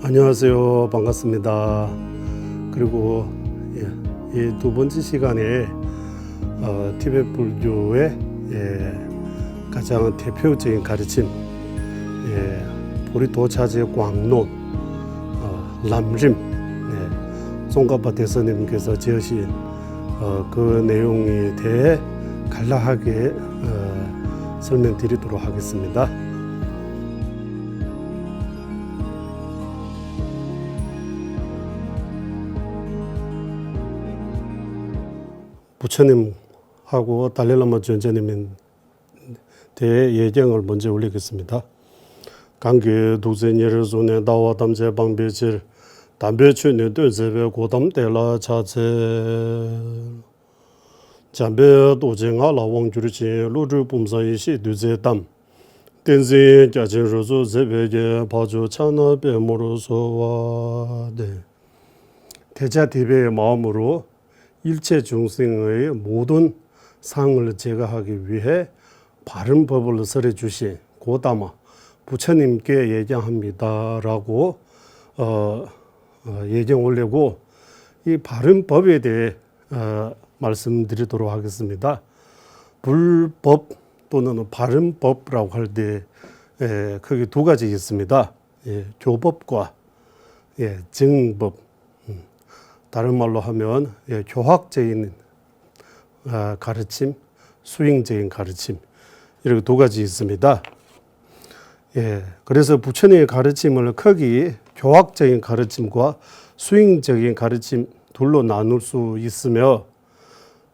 안녕하세요. 반갑습니다. 그리고 이 두 번째 시간에 티베트 불교의 가장 대표적인 가르침, 보리도차제 광론, 람림, 송가파 대선님께서 지으신 그 내용에 대해 간략하게 설명드리도록 하겠습니다. 부처님하고 달라이라마尊者님에 대해 예경을 먼저 올리겠습니다. 강계 두제니르존의 다와 담제 방배질 담배추는 되제베 고담 때라 차제 잠배 도쟁아 라왕주르지 로르 봄사이시 두제담 덴제 자제로조 제베게 바조 차나 베모로소와 대자대배의 마음으로 일체 중생의 모든 상을 제거하기 위해 바른 법을 설해 주신 고다마 부처님께 예경합니다라고 예경 올리고 이 바른 법에 대해 말씀드리도록 하겠습니다. 불법 또는 바른 법이라고 할 때 크게 두 가지 있습니다. 교법과 정법. 다른 말로 하면 교학적인 가르침, 수행적인 가르침 이렇게 두 가지 있습니다. 그래서 부처님의 가르침을 크게 교학적인 가르침과 수행적인 가르침 둘로 나눌 수 있으며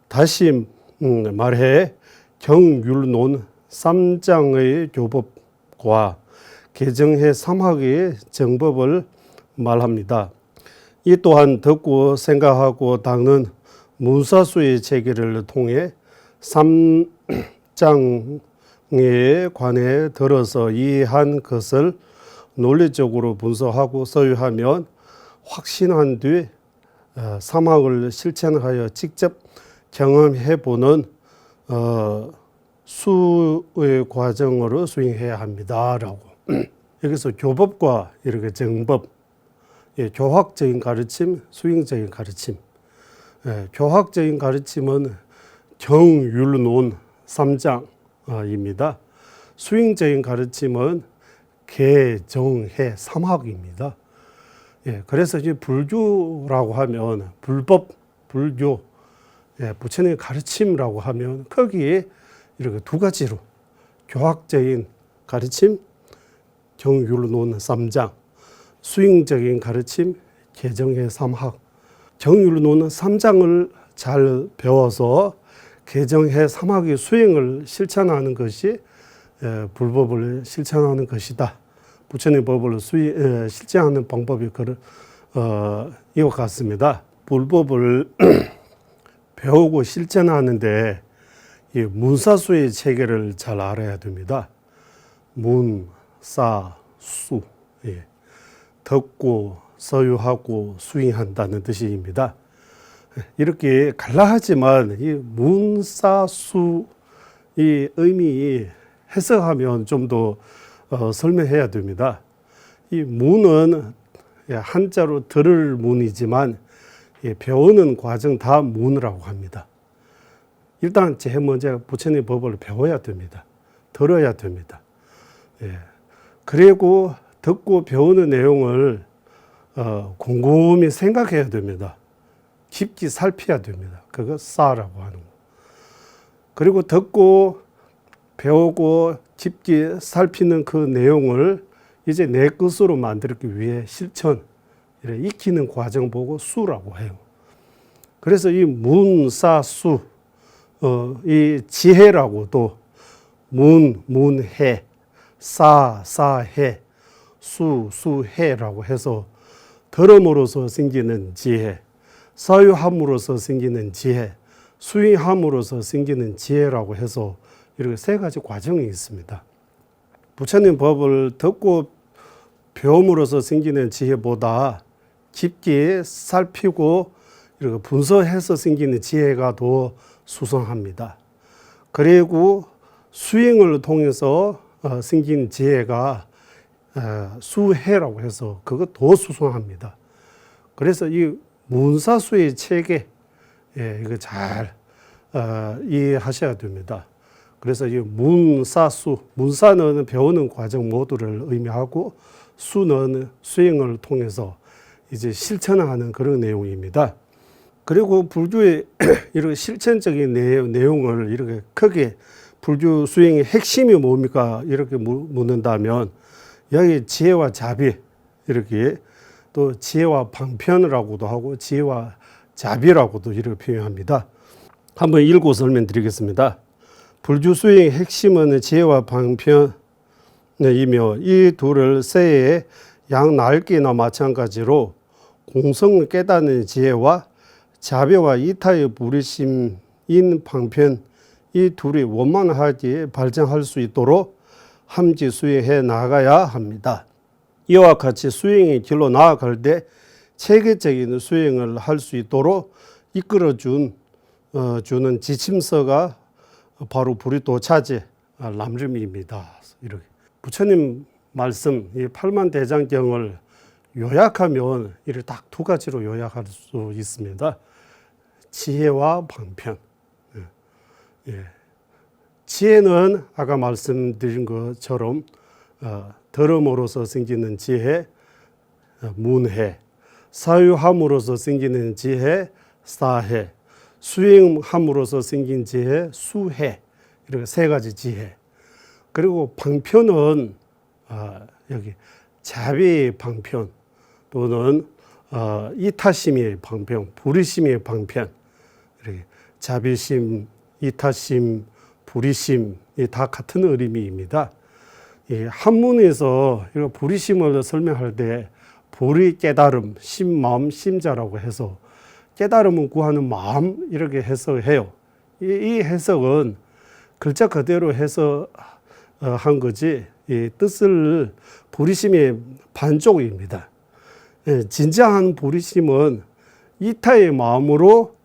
다시 말해 경율론 3장의 교법과 개정해 3학의 정법을 말합니다. 이 또한 듣고 생각하고 닦는 문사수의 체계를 통해 3장에 관해 들어서 이해한 것을 논리적으로 분석하고 서유하면 확신한 뒤 3학을 실천하여 직접 경험해보는 수의 과정으로 수행해야 합니다라고. 여기서 교법과 이렇게 정법, 교학적인 가르침, 수행적인 가르침. 교학적인 가르침은 경율론 3장입니다. 수행적인 가르침은 개정해 3학입니다. 그래서 이제 불교라고 하면 불법, 불교, 부처님의 가르침이라고 하면 거기에 이렇게 두 가지로 교학적인 가르침, 경율론 3장, 수행적인 가르침, 개정해 3학. 경율론 3장을 잘 배워서 개정해 3학의 수행을 실천하는 것이 불법을 실천하는 것이다. 부처님 법을 실천하는 방법이 이와 같습니다. 불법을 배우고 실천하는데 이 문사수의 체계를 잘 알아야 됩니다. 문, 사, 수. 듣고 서유하고 수행한다는 뜻입니다. 이렇게 간략하지만 이 문사수 이 의미 해석하면 좀 더 설명해야 됩니다. 이 문은 한자로 들을 문이지만 배우는 과정 다 문이라고 합니다. 일단 제일 먼저 부처님 법을 배워야 됩니다. 들어야 됩니다. 그리고 듣고 배우는 내용을 곰곰이 생각해야 됩니다. 깊이 살펴야 됩니다. 그거 싸라고 하는 거. 그리고 듣고 배우고 깊이 살피는 그 내용을 이제 내 것으로 만들기 위해 실천, 익히는 과정 보고 수라고 해요. 그래서 이 문사수, 이 지혜라고도 문해, 사해, 수해라고 해서 들음으로써 생기는 지혜, 서유함으로써 생기는 지혜, 수행함으로써 생기는 지혜라고 해서 이렇게 세 가지 과정이 있습니다. 부처님 법을 듣고 배움으로써 생기는 지혜보다 깊게 살피고 이렇게 분석해서 생기는 지혜가 더 수성합니다. 그리고 수행을 통해서 생긴 지혜가 수해라고 해서 그거 더 수송합니다. 그래서 이 문사수의 체계, 이거 잘 이해하셔야 됩니다. 그래서 이 문사수, 문사는 배우는 과정 모두를 의미하고 수는 수행을 통해서 이제 실천하는 그런 내용입니다. 그리고 불교의 이렇게 실천적인 내용을 이렇게 크게 불교 수행의 핵심이 뭡니까? 이렇게 묻는다면 여기 지혜와 자비, 이렇게 또 지혜와 방편이라고도 하고 지혜와 자비라고도 이렇게 표현합니다. 한번 읽고 설명드리겠습니다. 불교 수행의 핵심은 지혜와 방편이며 이 둘을 새의 양 날개나 마찬가지로 공성을 깨닫는 지혜와 자비와 이타의 부리심인 방편, 이 둘이 원만하게 발전할 수 있도록 함께 수행해 나가야 합니다. 이와 같이 수행의 길로 나아갈 때 체계적인 수행을 할 수 있도록 이끌어주는 지침서가 바로 불이도차제 람림입니다. 이렇게 부처님 말씀 이 팔만대장경을 요약하면 이를 딱 두 가지로 요약할 수 있습니다. 지혜와 방편. 지혜는 아까 말씀드린 것처럼 들음으로서 생기는 지혜, 문혜, 사유함으로서 생기는 지혜, 사혜, 수행함으로서 생긴 지혜, 수혜, 이렇게 세 가지 지혜. 그리고 방편은 여기 자비의 방편 또는 이타심의 방편, 불의심의 방편, 이렇게 자비심, 이타심, 불의심이 다 같은 의미입니다. 한문에서 불의심을 설명할 때 불의 깨달음, 심마음, 심자라고 해서 깨달음을 구하는 마음 이렇게 해석해요. 이 해석은 글자 그대로 해석한 거지 이 뜻을 불의심의 반쪽입니다. 진정한 불의심은 이타의 마음으로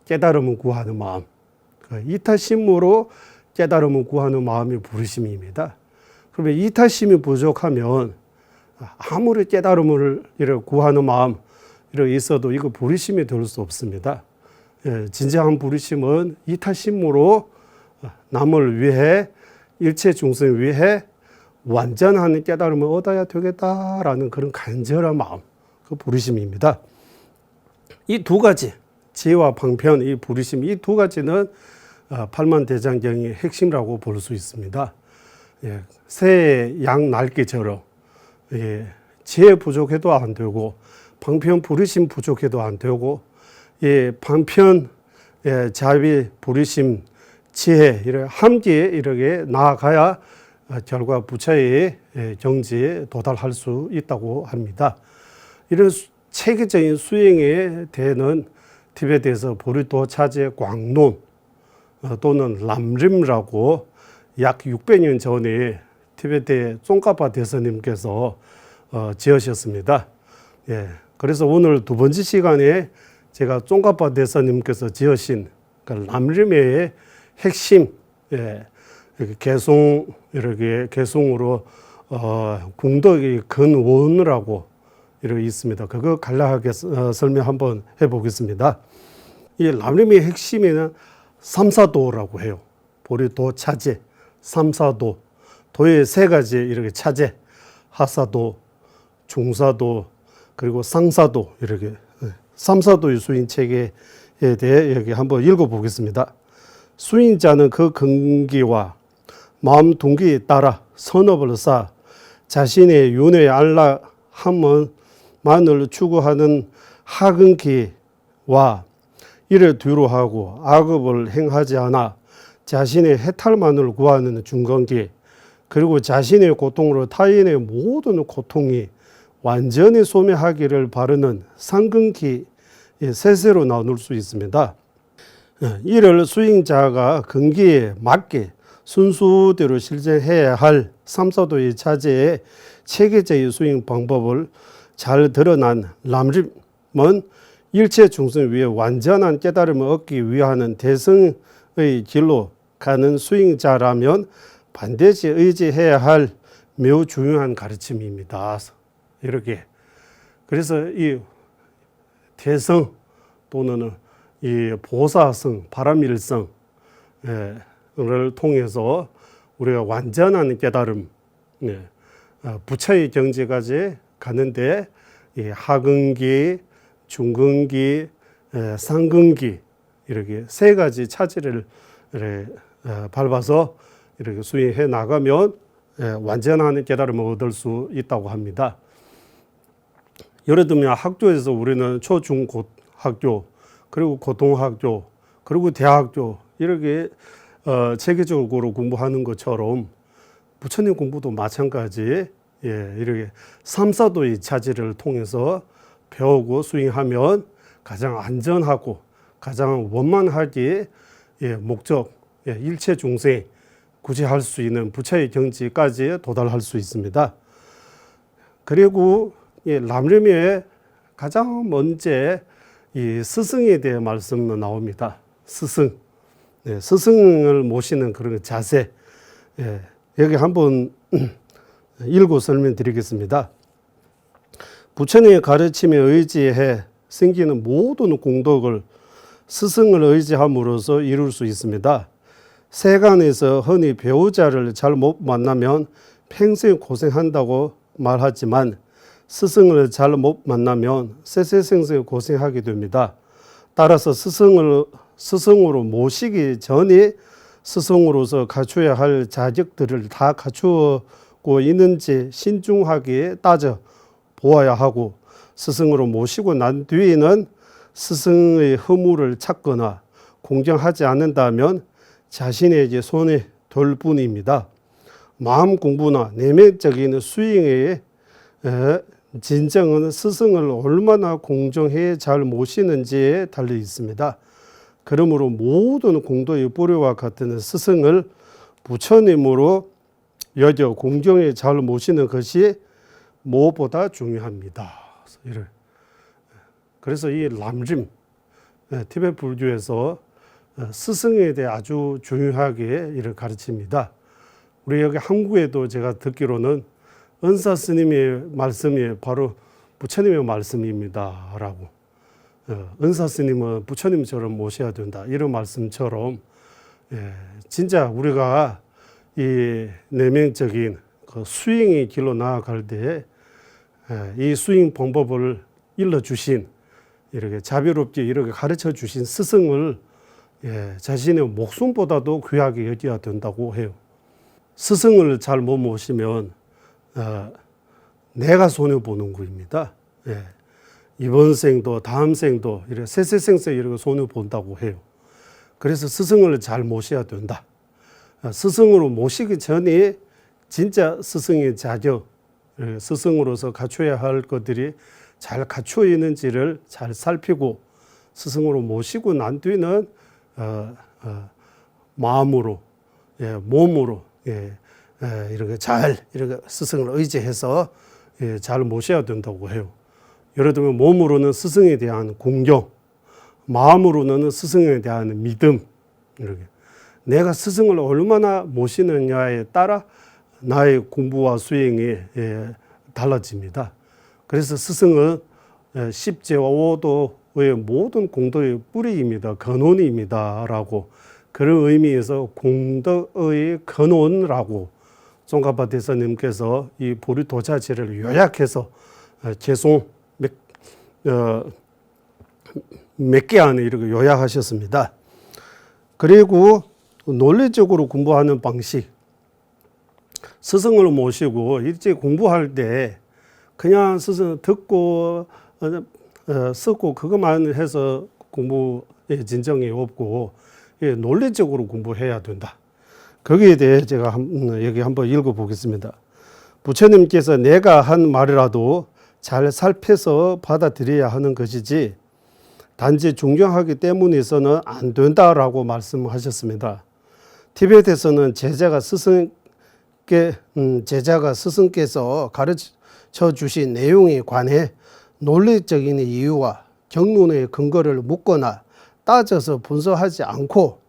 깨달음을 구하는 마음, 이타심으로 깨달음을 구하는 마음이 불의심입니다. 그러면 이타심이 부족하면 아무리 깨달음을 이렇게 구하는 마음 이렇게 있어도 이거 불의심이 될 수 없습니다. 진정한 불의심은 이타심으로 남을 위해 일체 중생을 위해 완전한 깨달음을 얻어야 되겠다라는 그런 간절한 마음, 그 불의심입니다. 이 두 가지 지혜와 방편, 이 불의심 이 두 가지는 팔만대장경의 핵심이라고 볼 수 있습니다. 새의 양 날개처럼 지혜 부족해도 안 되고 방편 불의심 부족해도 안 되고 방편 자비 불의심 지혜 이렇게 함께 이렇게 나아가야 결과 부처의 경지에 도달할 수 있다고 합니다. 이런 체계적인 수행에 대해는 티베트에서 불이도차제 광론 또는 람림이라고 약 600년 전에 티베트의 쫑카파 대스님께서 지으셨습니다. 그래서 오늘 두 번째 시간에 제가 쫑카파 대스님께서 지으신 그 람림의 핵심, 이렇게 개송으로 궁덕의 근원이라고 이렇게 있습니다. 그거 간략하게 설명 한번 해보겠습니다. 이 람림의 핵심에는 삼사도라고 해요. 보리도, 차제, 삼사도, 도의 세 가지 이렇게 차제, 하사도, 중사도, 그리고 상사도 이렇게 삼사도의 수인 체계에 대해 여기 한번 읽어보겠습니다. 수인자는 그 근기와 마음 동기에 따라 선업을 쌓아 자신의 윤회 안락함만을 추구하는 하근기와 이를 뒤로 하고 악업을 행하지 않아 자신의 해탈만을 구하는 중건기, 그리고 자신의 고통으로 타인의 모든 고통이 완전히 소멸하기를 바라는 상근기 세세로 나눌 수 있습니다. 이를 수행자가 근기에 맞게 순수대로 실천해야 할 삼사도의 자제의 체계적인 수행 방법을 잘 드러난 람림은 일체 중생 위에 완전한 깨달음을 얻기 위한 대승의 길로 가는 수행자라면 반드시 의지해야 할 매우 중요한 가르침입니다. 이렇게. 그래서 이 태성 또는 이 보사성, 바람일성을 통해서 우리가 완전한 깨달음, 부처의 경지까지 가는데 이 하근기, 중근기, 상근기 이렇게 세 가지 차지를 밟아서 이렇게 수행해 나가면 완전한 깨달음을 얻을 수 있다고 합니다. 예를 들면 학교에서 우리는 초, 중, 고 학교, 그리고 고등학교, 그리고 대학교 이렇게 체계적으로 공부하는 것처럼 부처님 공부도 마찬가지 이렇게 3, 4도의 차지를 통해서 배우고 수행하면 가장 안전하고 가장 원만하게 목적, 일체 중생 구제할 수 있는 부처의 경지까지 도달할 수 있습니다. 그리고 람림의 가장 먼저 이 스승에 대해 말씀 나옵니다. 스승, 스승을 모시는 그런 자세. 여기 한번 읽고 설명드리겠습니다. 부처님의 가르침에 의지해 생기는 모든 공덕을 스승을 의지함으로써 이룰 수 있습니다. 세간에서 흔히 배우자를 잘 못 만나면 평생 고생한다고 말하지만 스승을 잘 못 만나면 세세생생 고생하게 됩니다. 따라서 스승으로 모시기 전에 스승으로서 갖춰야 할 자격들을 다 갖추고 있는지 신중하게 따져 보아야 하고, 스승으로 모시고 난 뒤에는 스승의 허물을 찾거나 공정하지 않는다면 자신에게 손해 될 뿐입니다. 마음 공부나 내면적인 수행의 진정은 스승을 얼마나 공정해 잘 모시는지에 달려 있습니다. 그러므로 모든 공도의 뿌리와 같은 스승을 부처님으로 여겨 공정히 잘 모시는 것이 무엇보다 중요합니다. 그래서 이 람림, 티베트 불교에서 스승에 대해 아주 중요하게 이를 가르칩니다. 우리 여기 한국에도 제가 듣기로는 은사 스님의 말씀이 바로 부처님의 말씀입니다 라고, 은사 스님은 부처님처럼 모셔야 된다 이런 말씀처럼, 진짜 우리가 이 내면적인 그 수행의 길로 나아갈 때 이 수행 방법을 일러주신, 이렇게 자비롭게 이렇게 가르쳐 주신 스승을 자신의 목숨보다도 귀하게 여겨야 된다고 해요. 스승을 잘 못 모시면 내가 손해보는 것입니다. 이번 생도 다음 생도 이렇게 세세생세 이렇게 손해본다고 해요. 그래서 스승을 잘 모셔야 된다. 스승으로 모시기 전에 진짜 스승의 자격, 스승으로서 갖춰야 할 것들이 잘 갖춰 있는지를 잘 살피고, 스승으로 모시고 난 뒤는 마음으로, 몸으로 이렇게 잘 이렇게 스승을 의지해서 잘 모셔야 된다고 해요. 예를 들면 몸으로는 스승에 대한 공경, 마음으로는 스승에 대한 믿음, 이렇게 내가 스승을 얼마나 모시느냐에 따라 나의 공부와 수행이 달라집니다. 그래서 스승은 십재와 오도의 모든 공덕의 뿌리입니다. 근원입니다 라고, 그런 의미에서 공덕의 근원이라고 종가파 대사님께서 이 보리도자지를 요약해서 개송 몇 개 안에 이렇게 요약하셨습니다. 그리고 논리적으로 공부하는 방식, 스승을 모시고 일찍 공부할 때 그냥 스승 듣고 쓰고 그것만 해서 공부에 진정이 없고 논리적으로 공부해야 된다. 거기에 대해 제가 여기 한번 읽어보겠습니다. 부처님께서 내가 한 말이라도 잘 살펴서 받아들여야 하는 것이지 단지 존경하기 때문에서는 안 된다라고 말씀하셨습니다. 티베트에서는 제자가 스승께서 가르쳐 주신 내용에 관해 논리적인 이유와 경륜의 근거를 묻거나 따져서 분석하지 않고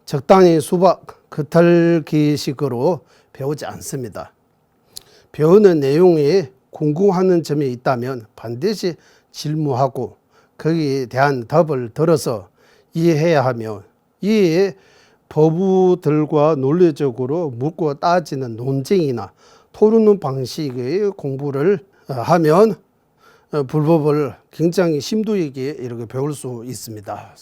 적당히 수박 겉핥기식으로 배우지 않습니다. 배우는 내용이 궁금하는 점이 있다면 반드시 질문하고 거기에 대한 답을 들어서 이해해야 하며 이에 법우들과 논리적으로 묻고 따지는 논쟁이나 토론 방식의 공부를 하면 불법을 굉장히 심도 있게 이렇게 배울 수 있습니다.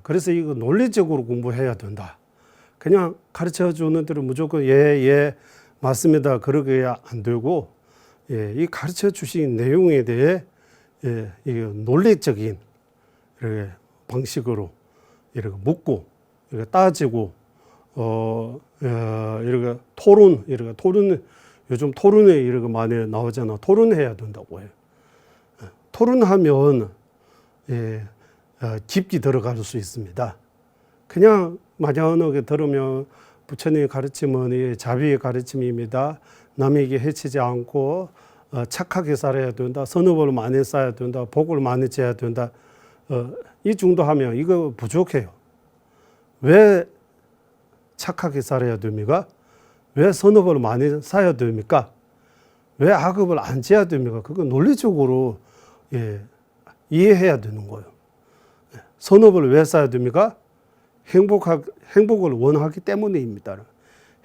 그래서 이거 논리적으로 공부해야 된다. 그냥 가르쳐 주는 대로 무조건 예 맞습니다. 그러게 안 되고 이 가르쳐 주신 내용에 대해 이 논리적인 이렇게 방식으로 이렇게 묻고 이렇게 따지고 이렇게 토론 요즘 토론에 이렇게 많이 나오잖아. 토론해야 된다고 해요. 토론하면 깊이 들어갈 수 있습니다. 그냥 막연하게 들으면 부처님의 가르침은 자비의 가르침입니다. 남에게 해치지 않고 착하게 살아야 된다. 선업을 많이 쌓아야 된다. 복을 많이 지어야 된다. 이 정도 하면 이거 부족해요. 왜 착하게 살아야 됩니까? 왜 선업을 많이 쌓아야 됩니까? 왜 악업을 안 지어야 됩니까? 그거 논리적으로 이해해야 되는 거예요. 선업을 왜 쌓아야 됩니까? 행복을 원하기 때문입니다.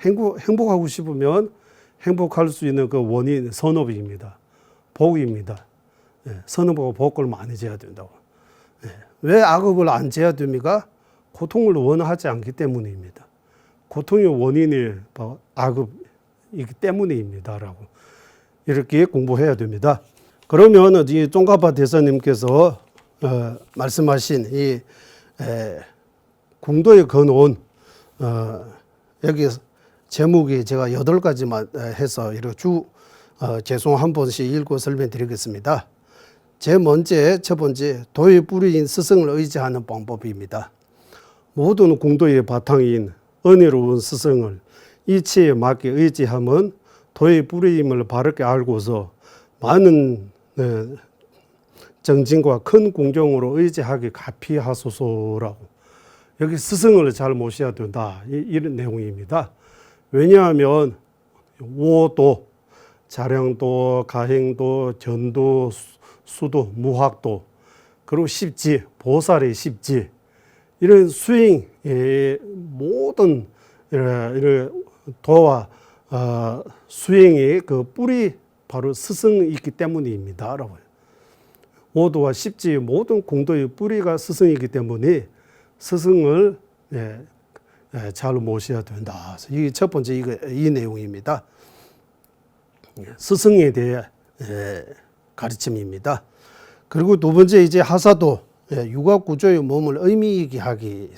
행복하고 싶으면 행복할 수 있는 그 원인 선업입니다. 복입니다. 선업하고 복을 많이 지어야 된다고. 왜 악업을 안 지어야 됩니까? 고통을 원하지 않기 때문입니다. 고통의 원인이 바로 악업이기 때문입니다라고 이렇게 공부해야 됩니다. 그러면 이 쫑가파 대사님께서 말씀하신 이 궁도의 근원 여기 제목이 제가 8가지만 해서 이렇게 죄송 한 번씩 읽고 설명드리겠습니다. 첫 번째 도의 뿌리인 스승을 의지하는 방법입니다. 모든 궁도의 바탕인 은혜로운 스승을 이치에 맞게 의지하면 도의 뿌리임을 바르게 알고서 많은 정진과 큰 궁정으로 의지하기 가피하소서라고. 여기 스승을 잘 모셔야 된다. 이런 내용입니다. 왜냐하면 오도, 자량도, 가행도, 전도, 수도, 무학도, 그리고 십지, 보살의 십지, 이런 수행의 모든 이런 도와 수행의 그 뿌리 바로 스승이 있기 때문입니다. 오도와 십지의 모든 공도의 뿌리가 스승이기 때문에 스승을 잘 모셔야 된다. 이게 첫 번째 이 내용입니다. 스승에 대해 가르침입니다. 그리고 두 번째 이제 하사도 육아구조의 몸을 의미 있게 하기.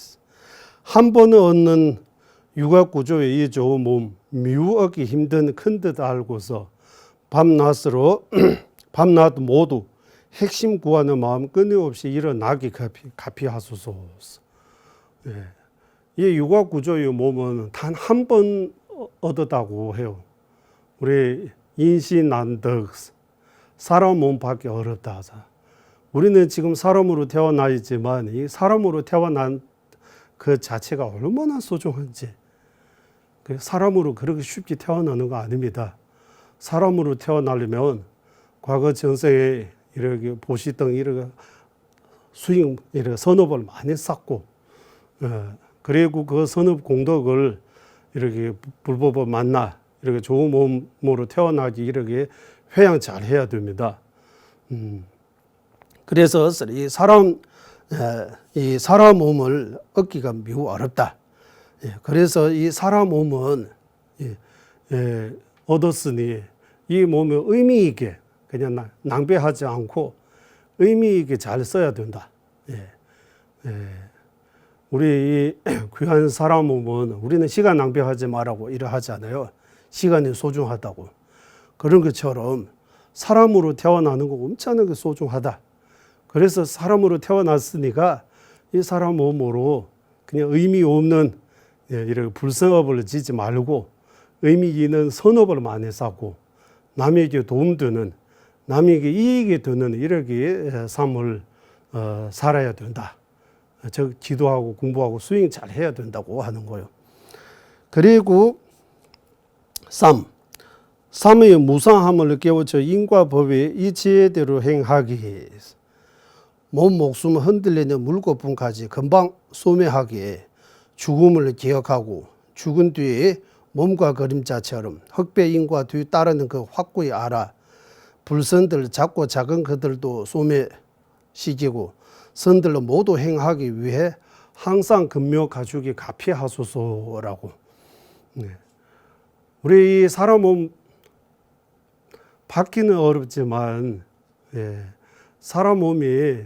한 번에 얻는 육아구조의 이 좋은 몸 미우하기 힘든 큰 듯 알고서 밤낮으로 밤낮 모두 핵심 구하는 마음 끊임없이 일어나기 가피하소서. 이 육아구조의 몸은 단 한 번 얻었다고 해요. 우리 인신난득 사람 몸 받기 어렵다 하자. 우리는 지금 사람으로 태어나 있지만 이 사람으로 태어난 그 자체가 얼마나 소중한지. 사람으로 그렇게 쉽게 태어나는 거 아닙니다. 사람으로 태어나려면 과거 전생에 이렇게 보시던 이렇게 수행, 이렇게 선업을 많이 쌓고, 그리고 그 선업 공덕을 이렇게 불법을 만나 이렇게 좋은 몸으로 태어나기 이렇게 회양 잘 해야 됩니다. 그래서 이 사람 몸을 얻기가 매우 어렵다. 그래서 이 사람 몸은 얻었으니 이 몸을 의미 있게 그냥 낭비하지 않고 의미 있게 잘 써야 된다. 우리 이 귀한 사람 몸은 우리는 시간 낭비하지 말라고 이러하잖아요. 시간이 소중하다고. 그런 것처럼 사람으로 태어나는 거 엄청나게 소중하다. 그래서 사람으로 태어났으니까 이 사람 몸으로 그냥 의미 없는 이렇게 불성업을 짓지 말고 의미 있는 선업을 많이 쌓고 남에게 도움되는 남에게 이익이 되는 이렇게 삶을 살아야 된다. 즉 기도하고 공부하고 수행 잘 해야 된다고 하는 거예요. 그리고 3. 삼의 무상함을 깨우쳐 인과법의 이 지혜대로 행하기. 몸 목숨 흔들리는 물거품까지 금방 소멸하기에 죽음을 기억하고 죽은 뒤에 몸과 그림자처럼 흑배인과 뒤따르는 그 확고히 알아. 불선들 작고 작은 그들도 소멸시키고 선들로 모두 행하기 위해 항상 근묘 가죽이 가피하소서라고. 우리 사람 몸 받기는 어렵지만 사람 몸이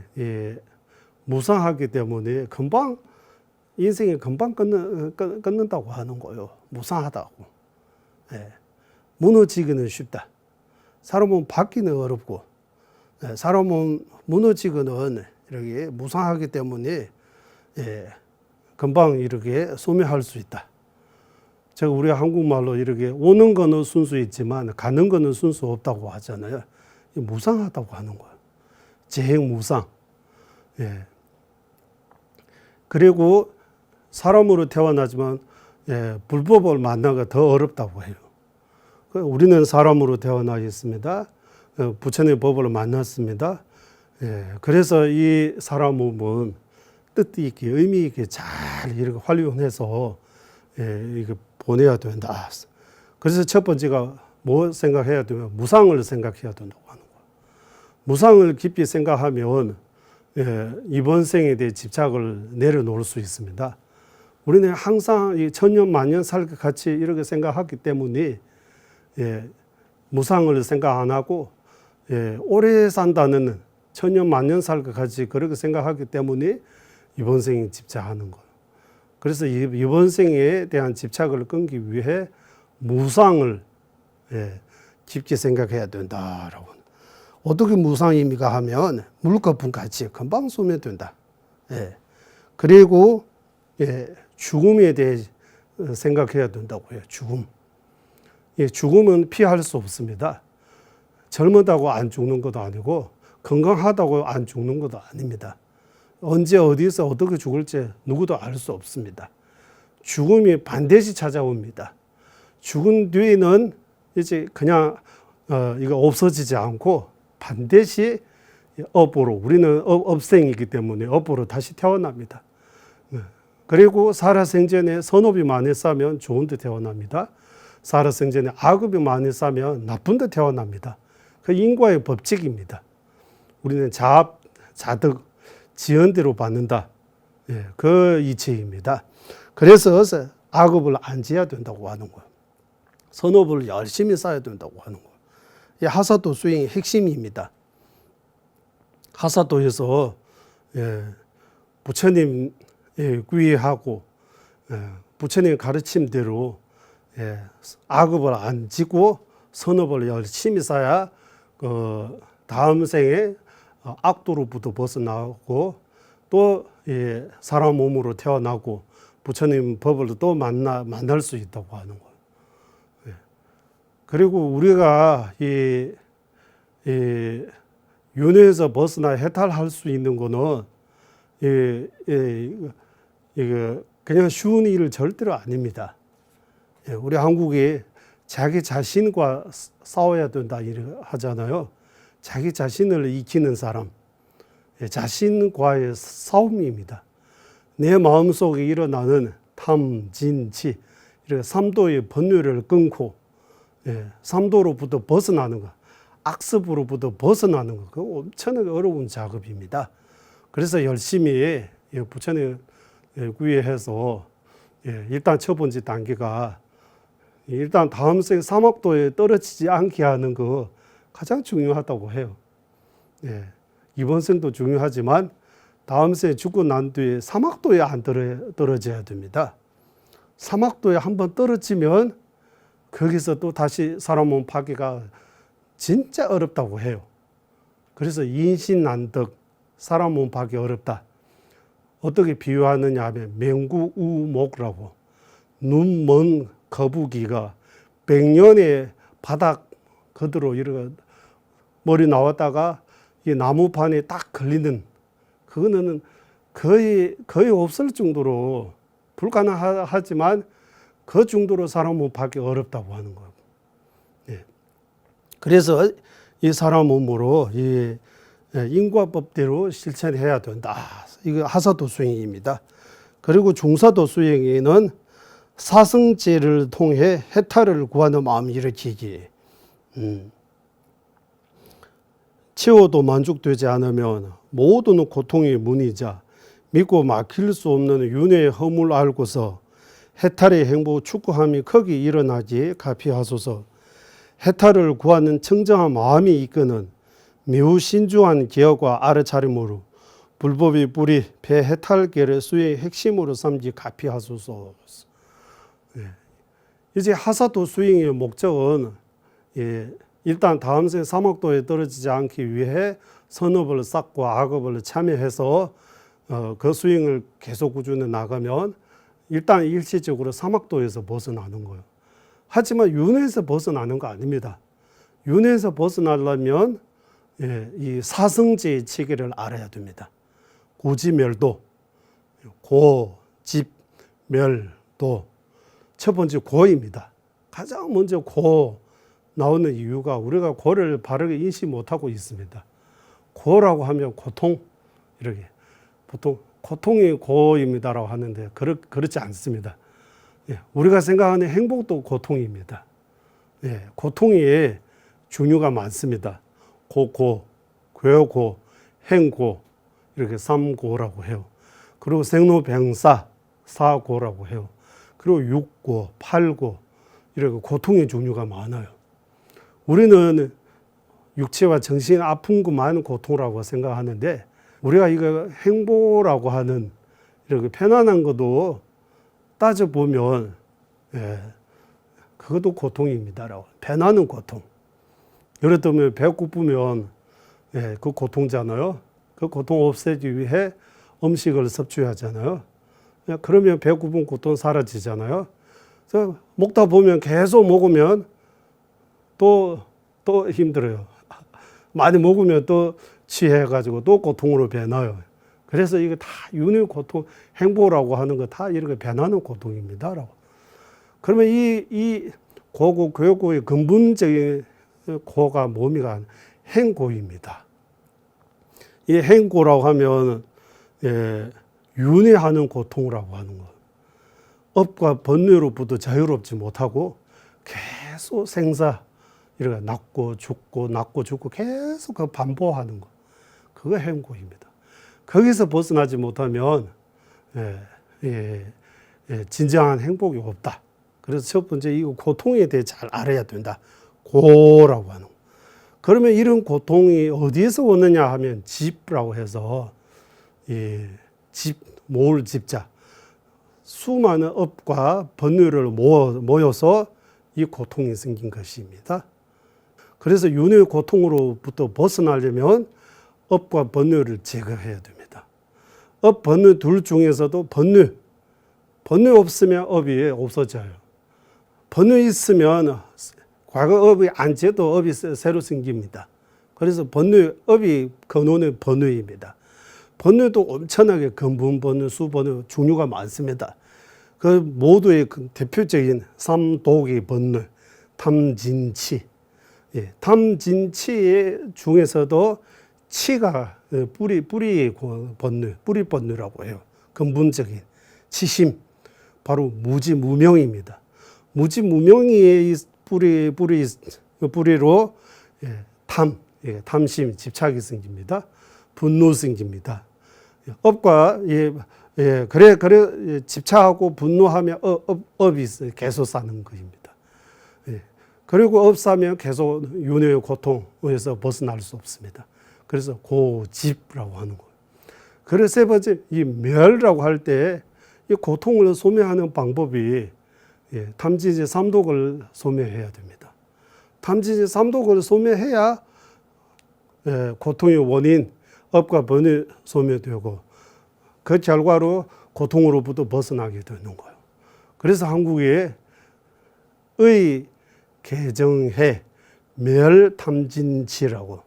무상하기 때문에 금방 인생이 금방 끊는다고 하는 거예요. 무상하다고. 무너지기는 쉽다. 사람 몸 받기는 어렵고 사람 몸 무너지기는 이렇게 무상하기 때문에 금방 이렇게 소멸할 수 있다. 제가 우리 한국말로 이렇게 오는 거는 순수 있지만 가는 거는 순수 없다고 하잖아요. 무상하다고 하는 거예요. 재행무상. 그리고 사람으로 태어나지만 불법을 만나기가 더 어렵다고 해요. 우리는 사람으로 태어나 있습니다. 부처님의 법을 만났습니다. 그래서 이 사람 몸은 뜻있게 의미 있게 잘 이렇게 활용해서 이거 보내야 된다. 그래서 첫 번째가 뭐 생각해야 되면 무상을 생각해야 된다고 하는 거예요. 무상을 깊이 생각하면 이번 생에 대해 집착을 내려놓을 수 있습니다. 우리는 항상 이 천년 만년 살 것 같이 이렇게 생각하기 때문에 무상을 생각 안 하고 오래 산다는 천년 만년 살 것 같이 그렇게 생각하기 때문에 이번 생에 집착하는 거예요. 그래서 이번 생에 대한 집착을 끊기 위해 무상을 깊게 생각해야 된다라고. 어떻게 무상입니까 하면 물거품 같이 금방 소멸된다. 그리고 죽음에 대해 생각해야 된다고 해요. 죽음. 죽음은 피할 수 없습니다. 젊었다고 안 죽는 것도 아니고 건강하다고 안 죽는 것도 아닙니다. 언제 어디서 어떻게 죽을지 누구도 알 수 없습니다. 죽음이 반드시 찾아옵니다. 죽은 뒤에는 이제 그냥 이거 없어지지 않고 반드시 업으로, 우리는 업생이기 때문에 업으로 다시 태어납니다. 그리고 살아생전에 선업이 많이 쌓면 좋은 데 태어납니다. 살아생전에 악업이 많이 쌓면 나쁜 데 태어납니다. 그 인과의 법칙입니다. 우리는 자득, 지연대로 받는다. 그 이치입니다. 그래서 악업을 안 지어야 된다고 하는 거예요. 선업을 열심히 쌓아야 된다고 하는 거예요. 이 하사도 수행의 핵심입니다. 하사도에서 부처님 귀하고 부처님 가르침대로 악업을 안 지고 선업을 열심히 쌓아야 다음 생에 악도로부터 벗어나고 또 사람 몸으로 태어나고 부처님 법을 또 만날 수 있다고 하는 거예요. 그리고 우리가 이 윤회에서 벗어나 해탈할 수 있는 거는 이게 그냥 쉬운 일 절대로 아닙니다. 우리 한국이 자기 자신과 싸워야 된다 이렇게 하잖아요. 자기 자신을 익히는 사람, 자신과의 싸움입니다. 내 마음속에 일어나는 탐, 진, 치, 이렇게 삼도의 번뇌를 끊고 삼도로부터 벗어나는 것, 악습으로부터 벗어나는 것, 그거 엄청나게 어려운 작업입니다. 그래서 열심히 부처님 구의해서 일단 첫 번째 단계가 일단 다음 생 사막도에 떨어지지 않게 하는 거 가장 중요하다고 해요. 이번 생도 중요하지만 다음 생에 죽고 난 뒤에 사막도에 안 떨어져야 됩니다. 사막도에 한번 떨어지면 거기서 또 다시 사람 몸 파기가 진짜 어렵다고 해요. 그래서 인신난득, 사람 몸 파기 어렵다. 어떻게 비유하느냐 하면 맹구우목라고, 눈 먼 거북이가 100년의 바닥 그대로 이렇게 머리 나왔다가 이 나무판에 딱 걸리는, 그거는 거의 없을 정도로 불가능하지만 그 정도로 사람 몸 받기 어렵다고 하는 거예요. 그래서 이 사람 몸으로 이 인과법대로 실천해야 된다. 이거 하사도 수행입니다. 그리고 중사도 수행에는 사성제를 통해 해탈을 구하는 마음을 일으키기. 채워도 만족되지 않으면 모든 고통의 문이자 믿고 막힐 수 없는 윤회의 허물 알고서 해탈의 행복 축구함이 크게 일어나지 가피하소서. 해탈을 구하는 청정한 마음이 이끄는 매우 신중한 기억과 알아차림으로 불법의 뿌리 배해탈계를 수의 핵심으로 삼지 가피하소서. 이제 하사도 수행의 목적은 일단 다음 생 사막도에 떨어지지 않기 위해 선업을 쌓고 악업을 참여해서 그 수행을 계속 꾸준히 나가면 일단 일시적으로 사막도에서 벗어나는 거예요. 하지만 윤회에서 벗어나는 거 아닙니다. 윤회에서 벗어나려면 이 사성제의 체계를 알아야 됩니다. 고지멸도, 고집멸도. 첫 번째 고입니다. 가장 먼저 고 나오는 이유가 우리가 고를 바르게 인식 못하고 있습니다. 고라고 하면 고통, 이렇게 보통 고통이 고입니다라고 하는데 그렇지 않습니다. 우리가 생각하는 행복도 고통입니다. 고통이 종류가 많습니다. 고고, 괴고, 행고 이렇게 삼고라고 해요. 그리고 생로병사, 사고라고 해요. 그리고 육고, 팔고 이렇게 고통의 종류가 많아요. 우리는 육체와 정신 아픈 것만 고통이라고 생각하는데 우리가 이거 행보라고 하는 이렇게 편안한 것도 따져보면 그것도 고통입니다라고. 편안한 고통. 예를 들면 배고프면 그 고통잖아요. 그 고통 없애기 위해 음식을 섭취하잖아요. 그러면 배고픈 고통 사라지잖아요. 그래서 먹다 보면 계속 먹으면 또 힘들어요. 많이 먹으면 또 취해가지고 또 고통으로 변해요. 그래서 이게 다 윤회 고통, 행보라고 하는 거 다 이렇게 변하는 고통입니다라고. 그러면 이 고고, 괴고의 근본적인 고가 뭡니까? 행고입니다. 이 행고라고 하면 윤회하는 고통이라고 하는 거. 업과 번뇌로부터 자유롭지 못하고 계속 생사, 이렇게 낳고 죽고 계속 그 반복하는 거. 그거 행고입니다. 거기서 벗어나지 못하면 진정한 행복이 없다. 그래서 첫 번째 이 고통에 대해 잘 알아야 된다. 고라고 하는 거. 그러면 이런 고통이 어디에서 오느냐 하면 집라고 해서 모을 집자. 수많은 업과 번뇌를 모여서 이 고통이 생긴 것입니다. 그래서 윤회의 고통으로부터 벗어나려면 업과 번뇌를 제거해야 됩니다. 업, 번뇌 둘 중에서도 번뇌 없으면 업이 없어져요. 번뇌 있으면 과거 업이 안 재도 업이 새로 생깁니다. 그래서 업이 근원의 번뇌입니다. 번뇌도 엄청나게 근본 번뇌, 수번뇌 종류가 많습니다. 그 모두의 대표적인 삼독의 번뇌, 탐진치. 탐진치 중에서도 치가 뿌리 번뇌, 뿌리 번뇌라고 해요. 근본적인 치심, 바로 무지무명입니다. 무지무명의 뿌리로 탐심, 집착이 생깁니다. 분노 생깁니다. 업과 그래 집착하고 분노하면 업이 계속 사는 것입니다. 그리고 업사면 계속 윤회의 고통에서 벗어날 수 없습니다. 그래서 고집이라고 하는 거예요. 그래서 세 번째 이 멸이라고 할 때 이 고통을 소멸하는 방법이 탐진제 삼독을 소멸해야 됩니다. 탐진제 삼독을 소멸해야 고통의 원인 업과 번뇌 소멸되고 그 결과로 고통으로부터 벗어나게 되는 거예요. 그래서 한국에 개정해 멸탐진치라고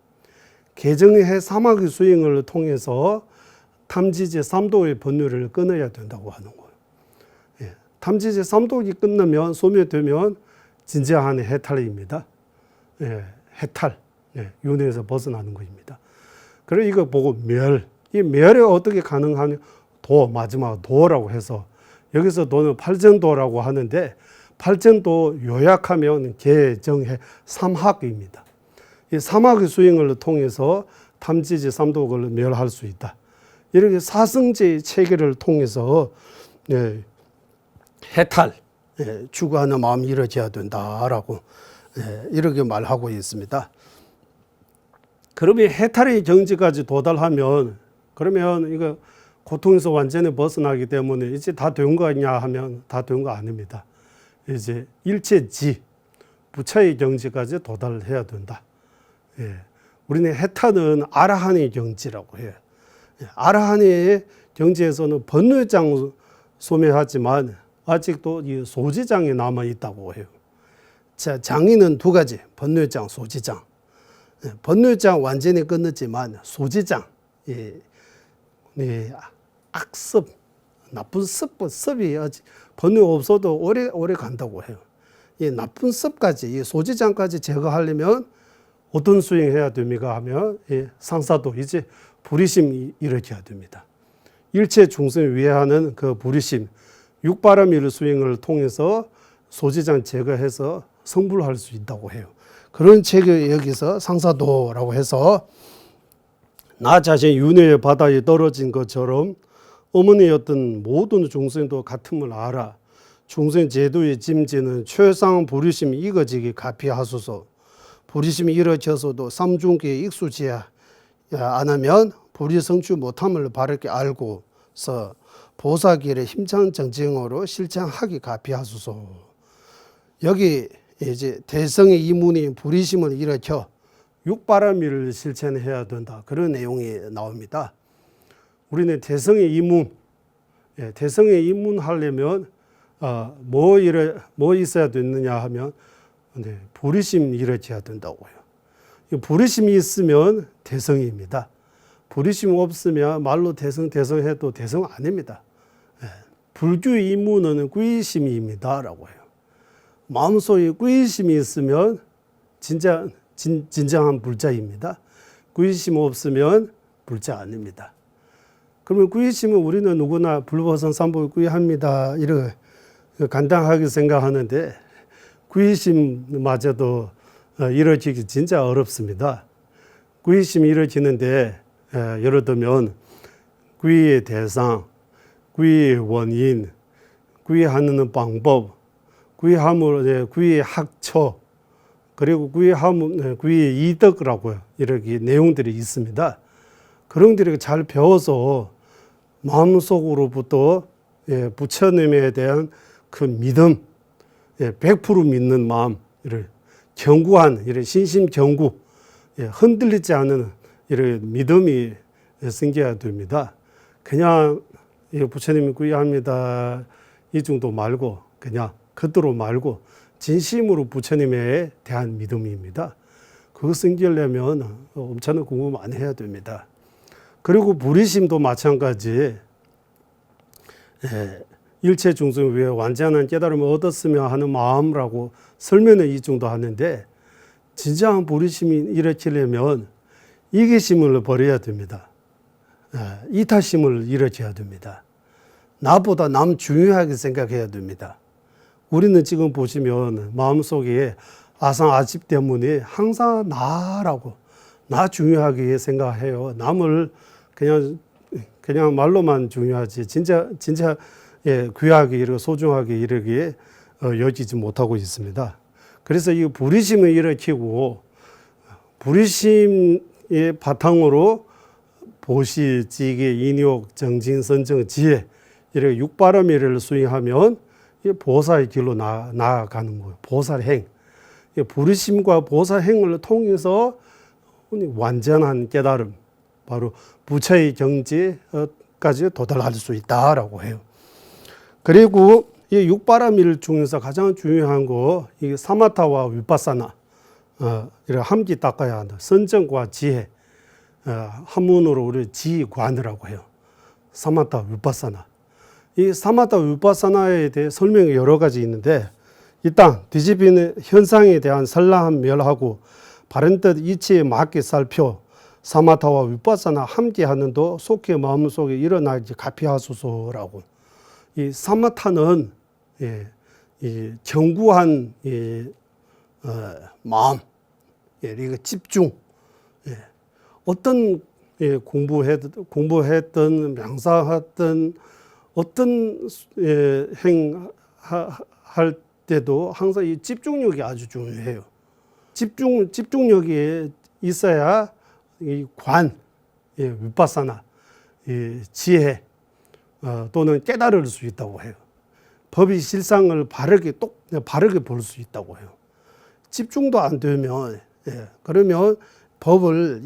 개정해 사마귀 수행을 통해서 탐지제 삼독의 번뇌를 끊어야 된다고 하는 거예요. 탐지제 삼독이 끝나면 소멸되면 진정한 해탈입니다. 해탈, 윤회에서 벗어나는 것입니다. 그리고 이거 보고 이 멸이 어떻게 가능하냐? 마지막 도라고 해서 여기서 도는 팔전도라고 하는데 팔전도 요약하면 개정해 삼학입니다. 이 삼학의 수행을 통해서 탐지지 삼독을 멸할 수 있다. 이렇게 사성제의 체계를 통해서 해탈, 추구하는 마음이 이루어져야 된다라고 이렇게 말하고 있습니다. 그러면 해탈의 경지까지 도달하면 그러면 이거 고통에서 완전히 벗어나기 때문에 이제 다 된 거 아니냐 하면 다 된 거 아닙니다. 이제 일체지, 부처의 경지까지 도달해야 된다. 우리는 해탈은 아라한의 경지라고 해요. 아라한의 경지에서는 번뇌장 소멸하지만 아직도 이 소지장이 남아 있다고 해요. 자, 장이는 두 가지, 번뇌장, 소지장. 번뇌장 완전히 끝났지만 소지장, 악습, 나쁜 습이 아직 번뇌 없어도 오래 간다고 해요. 이 나쁜 습까지, 이 소지장까지 제거하려면 어떤 수행해야 됩니까 하면 상사도 이제 불의심이 일으켜야 됩니다. 일체 중생을 위하는 그 불의심, 육바라밀 수행을 통해서 소지장 제거해서 성불할 수 있다고 해요. 그런 책을 여기서 상사도라고 해서 나 자신 윤회의 바다에 떨어진 것처럼 어머니였던 모든 중생도 같음을 알아. 중생 제도의 짐지는 최상 불의심이 이거지기 가피하소서. 불의심이 일어져서도 삼중기에 익숙지야 안 하면 불의 성취 못함을 바르게 알고서 보살길의 힘찬 정증으로 실천하기 가피하소서. 여기 이제 대성의 이문이 불의심을 일으켜 육바라밀을 실천해야 된다. 그런 내용이 나옵니다. 우리는 대성의 이문, 대성의 이문 하려면 뭐 있어야 되느냐 하면 불의심이 일어져야 된다고 해요. 불의심이 있으면 대성입니다. 불의심 없으면 말로 대성해도 대성 아닙니다. 불규의 이문은 꾸의심입니다라고 해요. 마음속에 꾸의심이 있으면 진정한 불자입니다. 꾸의심 없으면 불자 아닙니다. 그러면 꾸의심은 우리는 누구나 불보선 삼복을 꾸의합니다. 이렇게 간단하게 생각하는데 꾸의심마저도 이루어지기 진짜 어렵습니다. 꾸의심이 이루어지는데 예를 들면 꾸의의 대상, 꾸의의 원인, 꾸의하는 방법, 꾸의의 학처, 그리고 꾸의의 이덕이라고요. 이렇게 내용들이 있습니다. 그런 것들을 잘 배워서 마음속으로부터 부처님에 대한 그 믿음, 100% 믿는 마음, 견고한 이런 신심 견고, 흔들리지 않은 이런 믿음이 생겨야 됩니다. 그냥 부처님이 구의합니다 이 정도 말고 그냥 그대로 말고 진심으로 부처님에 대한 믿음입니다. 그거 생기려면 엄청난 공부 많이 해야 됩니다. 그리고 불의심도 마찬가지. 일체 중생 위해 완전한 깨달음을 얻었으면 하는 마음이라고 설명을 이 정도 하는데 진정한 불의심이 일으키려면 이기심을 버려야 됩니다. 이타심을 일으켜야 됩니다. 나보다 남 중요하게 생각해야 됩니다. 우리는 지금 보시면 마음속에 아상아집 때문에 항상 나라고 나 중요하게 생각해요. 남을 그냥 말로만 중요하지 진짜 귀하게 이렇게 소중하게 이렇게 여기지 못하고 있습니다. 그래서 이 불의심을 일으키고 불의심의 바탕으로 보시, 지계, 인욕, 정진, 선정, 지혜 이렇게 육바라밀을 수행하면 보살의 길로 나아가는 거예요. 보살행. 불의심과 보살행을 통해서 완전한 깨달음, 바로 부처의 경지까지 도달할 수 있다라고 해요. 그리고 이 육바라밀 중에서 가장 중요한 거, 이 사마타와 위파사나, 이렇게 함께 닦아야 한다. 선정과 지혜, 한문으로 우리 지관이라고 해요. 사마타, 위파사나. 이 사마타, 위파사나에 대해 설명이 여러 가지 있는데, 일단 뒤집히는 현상에 대한 선량한 멸하고 바른 뜻 이치에 맞게 살펴 사마타와 위파사나 함께하는도 속히 마음속에 일어나지 가피하소서라고. 이 사마타는 이 견고한 마음, 이거 집중. 어떤 공부했던 명상했던 어떤 행할 때도 항상 이 집중력이 아주 중요해요. 집중력이 있어야 이 위파사나 지혜 또는 깨달을 수 있다고 해요. 법의 실상을 바르게 볼 수 있다고 해요. 집중도 안 되면 그러면 법을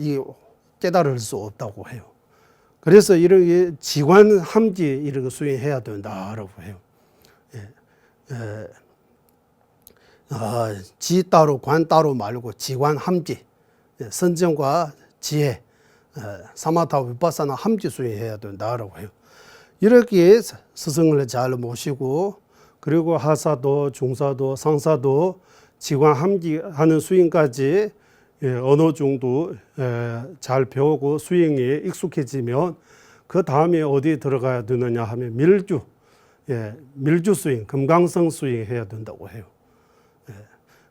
깨달을 수 없다고 해요. 그래서 이렇게 지관함지 이렇게 수행해야 된다라고 해요. 지 따로 관 따로 말고 지관함지, 선정과 지혜, 사마타 위파사나 함지 수행해야 된다라고 해요. 이렇게 스승을 잘 모시고 그리고 하사도, 중사도, 상사도 지관함지 하는 수행까지 어느 정도 잘 배우고 수행에 익숙해지면 그 다음에 어디에 들어가야 되느냐 하면 밀주 수행, 금강성 수행해야 된다고 해요.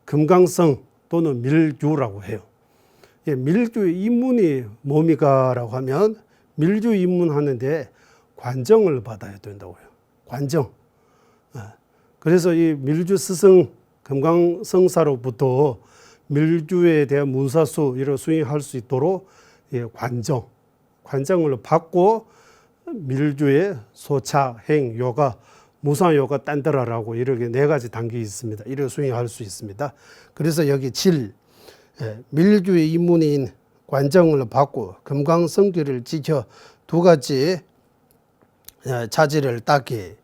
금강성 또는 밀주라고 해요. 밀주의 입문이 뭡니까라고 하면 밀주 입문하는데 관정을 받아야 된다고 해요. 관정. 그래서 이 밀주 스승 금강성사로부터 밀주에 대한 문사수 이런 수행할 수 있도록 관정을 받고 밀주의 소차, 행, 요가, 무상요가, 딴드라라고 이렇게 4가지 단계 있습니다. 이렇게 수행할 수 있습니다. 그래서 여기 밀주의 입문인 관정을 받고 금강성기를 지켜 2가지 자질을 닦기,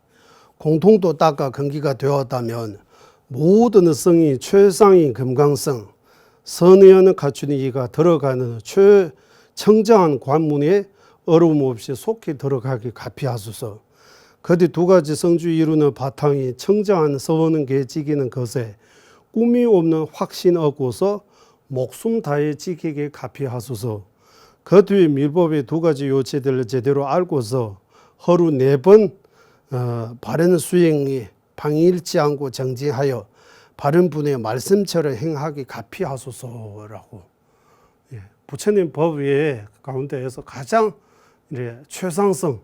공통도 닦아 근기가 되었다면 모든 성이 최상인 금강성, 선의하는 갖추니 이가 들어가는 최청정한 관문에 어려움 없이 속히 들어가기 가피하소서. 그뒤 2가지 성주 이루는 바탕이 청정한 서원은 게 지키는 것에 꿈이 없는 확신 얻고서 목숨 다해 지키게 가피하소서. 그 뒤에 밀법의 2가지 요체들을 제대로 알고서 하루 4번 바른 수행이 방일치 않고 정진하여 바른 분의 말씀처럼 행하기 가피하소서라고. 부처님 법 외에 가운데에서 가장 최상성,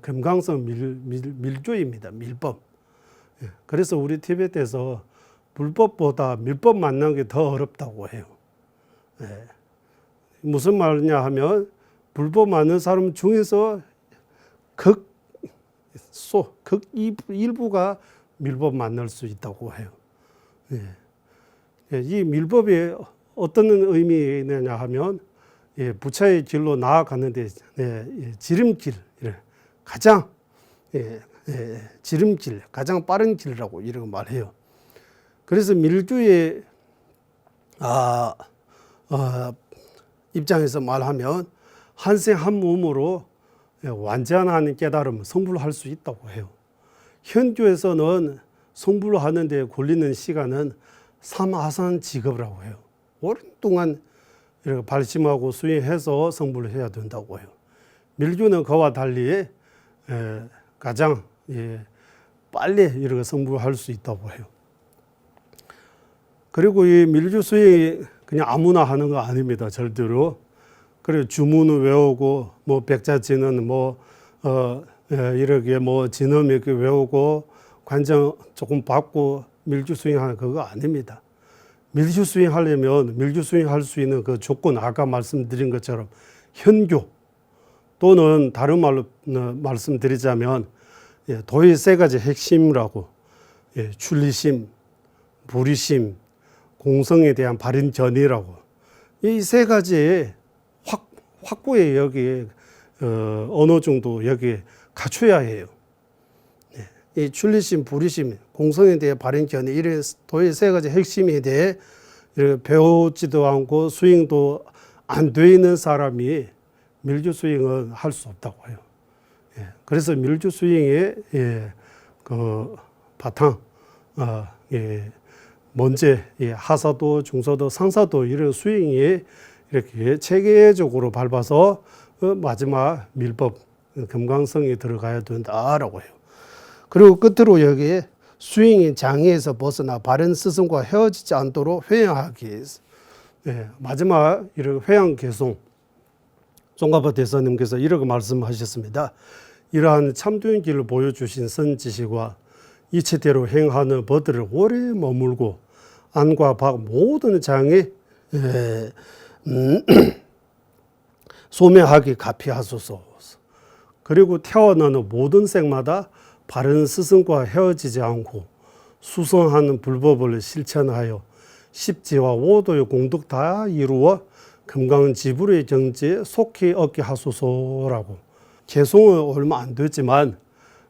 금강성 밀조입니다. 밀법. 그래서 우리 티베트에서 불법보다 밀법 만나는 게 더 어렵다고 해요. 무슨 말이냐 하면 불법 만난 사람 중에서 일부가 밀법 만날 수 있다고 해요. 이 밀법이 어떤 의미냐 하면 부처의 길로 나아가는데 지름길, 가장 지름길, 가장 빠른 길이라고 이렇게 말해요. 그래서 밀주의 입장에서 말하면 한생 한 몸으로 완전한 깨달음, 성불을 할 수 있다고 해요. 현주에서는 성불을 하는데 걸리는 시간은 삼아산 직업이라고 해요. 오랜 동안 이렇게 발심하고 수행해서 성불을 해야 된다고 해요. 밀주는 그와 달리 가장 빨리 이렇게 성불할 수 있다고 해요. 그리고 이 밀주 수행이 그냥 아무나 하는 거 아닙니다. 절대로. 그리고 주문을 외우고 백자지는 이렇게 진음 이렇게 외우고 관정 조금 받고 밀주 수행하는 그거 아닙니다. 밀주 수행하려면 밀주 수행할 수 있는 그 조건, 아까 말씀드린 것처럼 현교 또는 다른 말로 말씀드리자면 도의 3가지 핵심이라고, 출리심, 불의심, 공성에 대한 바른 견이라고, 이 3가지 확고히 여기 어느 정도 여기 갖춰야 해요. 이 출리심, 불의심, 공성에 대해 바른 견이, 이런 도의 3가지 핵심에 대해 이렇게 배우지도 않고 수행도 안 돼 있는 사람이 밀주 수행은 할 수 없다고 해요. 그래서 밀주 수행의 그 바탕, 먼저 하사도, 중사도, 상사도 이런 수행이 이렇게 체계적으로 밟아서 마지막 밀법 금강성이 들어가야 된다라고 해요. 그리고 끝으로 여기에 수행인 장애에서 벗어나 바른 스승과 헤어지지 않도록 회양하기 위해서 마지막 이런 회양 개송 종가파 대사님께서 이렇게 말씀하셨습니다. 이러한 참된 길을 보여주신 선지시와 이치대로 행하는 법들을 오래 머물고 안과 밖 모든 장애 소명하기 가피하소서. 그리고 태어나는 모든 생마다 바른 스승과 헤어지지 않고 수성하는 불법을 실천하여 십지와 오도의 공덕 다 이루어 금강지불의 경지에 속히 얻게 하소서라고. 개송은 얼마 안 됐지만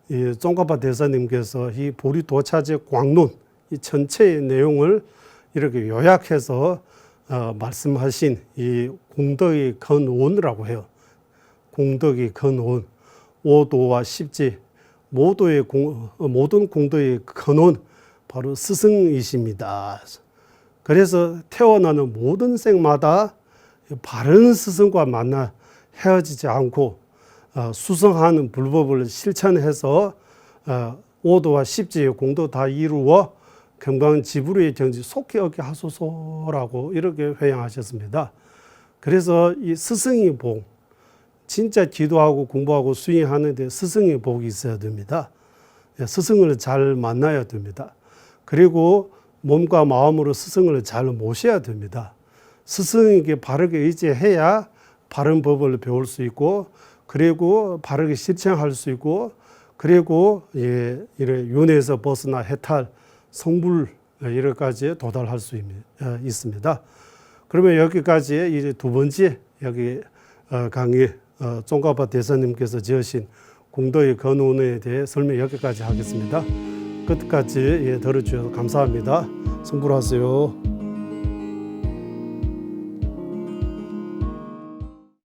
이 종가파 대사님께서 이 보리도차제 광론 이 전체의 내용을 이렇게 요약해서 말씀하신 이 공덕의 근원이라고 해요. 공덕의 근원, 오도와 십지 모든 공덕의 근원 바로 스승이십니다. 그래서 태어나는 모든 생마다 바른 스승과 만나 헤어지지 않고 수성하는 불법을 실천해서 오도와 십지의 공도 다 이루어 금강지불의 경지 속히 얻게 하소서라고 이렇게 회양하셨습니다. 그래서 이 스승의 복, 진짜 기도하고 공부하고 수행하는데 스승의 복이 있어야 됩니다. 스승을 잘 만나야 됩니다. 그리고 몸과 마음으로 스승을 잘 모셔야 됩니다. 스승에게 바르게 의지해야 바른 법을 배울 수 있고, 그리고 바르게 실천할 수 있고, 그리고 이래 윤회에서 벗어나 해탈, 성불 이렇게까지 도달할 수 있습니다. 그러면 여기까지 이제 두 번째 여기 강의 종가파 대사님께서 지으신 공덕의 근원에 대해 설명 여기까지 하겠습니다. 끝까지 들어주셔서 감사합니다. 성불하세요.